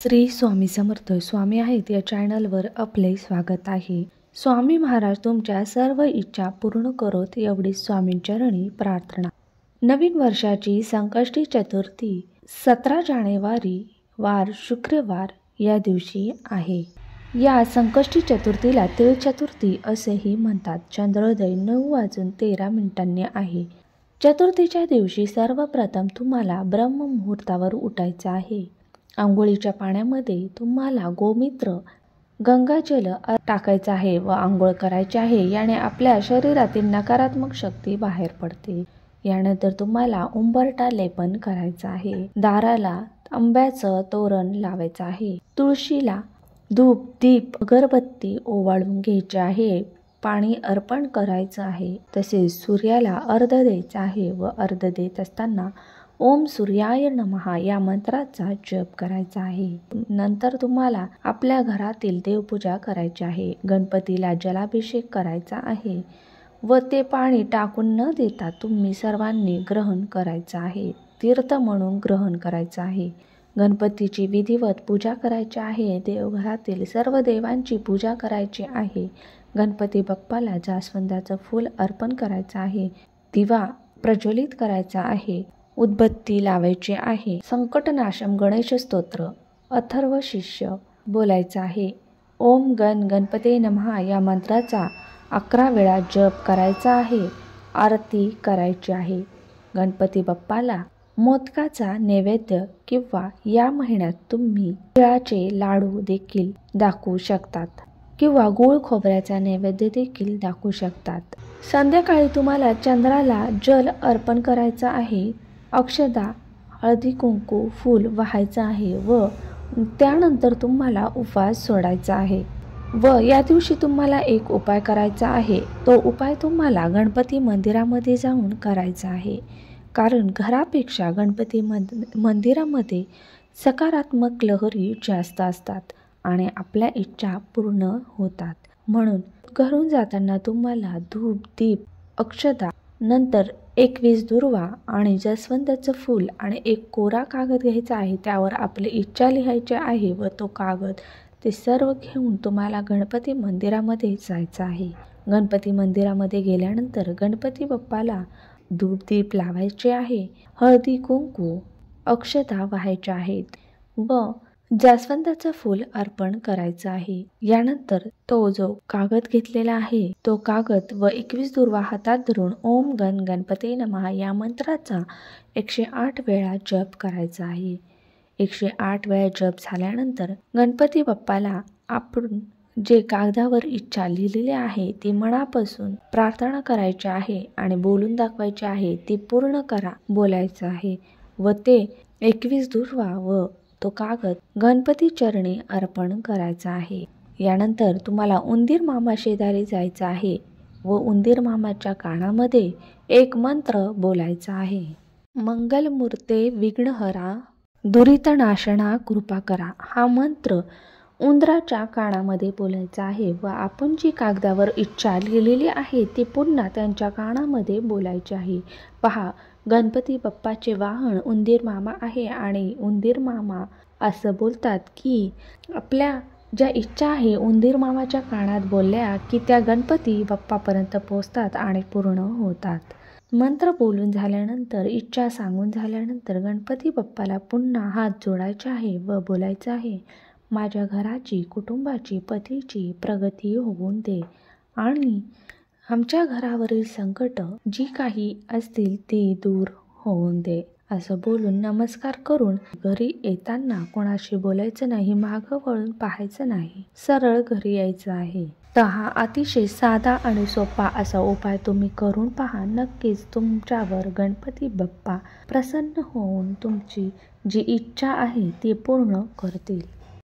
श्री स्वामी समर्थ स्वामी आहेत या चॅनलवर आपले स्वागत आहे। स्वामी महाराज तुमच्या सर्व इच्छा पूर्ण करोत एवढी स्वामींचरणी प्रार्थना। नवीन वर्षाची संकष्टी चतुर्थी 17 जानेवारी वार शुक्रवार या दिवशी आहे। या संकष्टी चतुर्थीला तिळ चतुर्थी असेही म्हणतात। चंद्रोदय 9:13 आहे। चतुर्थीच्या दिवशी सर्वप्रथम तुम्हाला ब्रह्म मुहूर्तावर उठायचं आहे। आंघोळीच्या पाण्यामध्ये तुम्हाला गोमूत्र गंगाजल टाकायचं आहे व आंघोळ करायची आहे। याने आपल्या शरीरातील नकारात्मक शक्ती बाहेर पडते। यानंतर तुम्हाला उंबरठा लेपन करायचं आहे। दाराला आंब्याचं तोरण लावायचं आहे। तुळशीला धूप दीप अगरबत्ती ओवाळून घ्यायची आहे। पाणी अर्पण करायचं आहे। तसेच सूर्याला अर्घ द्यायचं आहे व अर्घ देत असताना ओम सूर्याय नमः या मंत्राचा जप करायचा आहे। नंतर तुम्हाला आपल्या घरातील देवपूजा करायची आहे। गणपतीला जलाभिषेक करायचा आहे व ते पाणी टाकून न देता तुम्ही सर्वांनी ग्रहण करायचं आहे। तीर्थ म्हणून ग्रहण करायचं आहे। गणपतीची विधिवत पूजा करायची आहे। देवघरातील सर्व देवांची पूजा करायची आहे। गणपती बाप्पाला जास्वंदाचं फूल अर्पण करायचं आहे। दिवा प्रज्वलित करायचा आहे। उदबत्ती लावायची आहे। संकटनाशम गणेश स्तोत्र अथर्व शिष्य बोलायचा आहे। ओम गणपते नमः या मंत्राचा 11 वेळा जप करायचा आहे। आरती करायची आहे। गणपती बाप्पाला मोदकाचा नैवेद्य किंवा या महिन्यात तुम्ही तिळाचे लाडू देखील दाखवू शकतात किंवा गूळ खोबऱ्याचा नैवेद्य देखील दाखवू शकतात। संध्याकाळी तुम्हाला चंद्राला जल अर्पण करायचं आहे। अक्षदा हळदी कुंकू फूल वाहायचं आहे व त्यानंतर तुम्हाला उपवास सोडायचा आहे व या दिवशी तुम्हाला एक उपाय करायचा आहे। तो उपाय तुम्हाला गणपती मंदिरामध्ये जाऊन करायचा आहे। कारण घरापेक्षा गणपती मंदिरामध्ये सकारात्मक लहरी जास्त असतात आणि आपल्या इच्छा पूर्ण होतात। म्हणून घरून जाताना तुम्हाला धूप दीप अक्षदा नंतर 21 दुर्वा आणि जास्वंदाचं फूल आणि एक कोरा कागद घ्यायचा आहे। त्यावर आपली इच्छा लिहायची आहे व तो कागद ते सर्व घेऊन तुम्हाला गणपती मंदिरामध्ये जायचं आहे। गणपती मंदिरामध्ये गेल्यानंतर गणपती बाप्पाला धूप दीप लावायचे आहे। हळदी कुंकू अक्षता वाहायच्या आहेत व जास्वंदाचं फूल अर्पण करायचं आहे। यानंतर तो जो कागद घेतलेला आहे तो कागद व 21 दुर्वा हातात धरून ओम गणपते नमः या मंत्राचा 108 वेळा जप करायचा आहे। 108 वेळा जप झाल्यानंतर गणपती बाप्पाला आपण जे कागदावर इच्छा लिहिलेली आहे ती मनापासून प्रार्थना करायची आहे आणि बोलून दाखवायची आहे। ती पूर्ण करा बोलायचं आहे व ते 21 दुर्वा व तो कागद गणपती चरणी अर्पण करायचा आहे। यानंतर तुम्हाला उंदीर मामा शेजारी जायचं आहे व उंदीर मामाच्या कानामध्ये एक मंत्र बोलायचा आहे। मंगलमूर्ते विघ्नहरा दुरितनाशना कृपा करा हा मंत्र उंदराच्या कानामध्ये बोलायचा आहे व आपण जी कागदावर इच्छा लिहिलेली आहे ती पुन्हा त्यांच्या कानामध्ये बोलायची आहे। पहा गणपती बाप्पाचे वाहन उंदीर मामा आहे आणि उंदीर मामा असं बोलतात की आपल्या ज्या इच्छा आहे उंदीर मामाच्या कानात बोलल्या की त्या गणपती बाप्पापर्यंत पोहोचतात आणि पूर्ण होतात। मंत्र बोलून झाल्यानंतर इच्छा सांगून झाल्यानंतर गणपती बाप्पाला पुन्हा हात जोडायचे आहे व बोलायचं आहे माझ्या घराची कुटुंबाची पतीची प्रगती होऊन दे आणि आमच्या घरावरील संकट जी काही असतील ती दूर होऊन दे असं बोलून नमस्कार करून घरी येताना कोणाशी बोलायचं नाही, मागं वळून पाहायचं नाही, सरळ घरी यायचं आहे। तर हा अतिशय साधा आणि सोपा असा उपाय तुम्ही करून पहा। नक्कीच तुमच्यावर गणपती बाप्पा प्रसन्न होऊन तुमची जी इच्छा आहे ती पूर्ण करतील।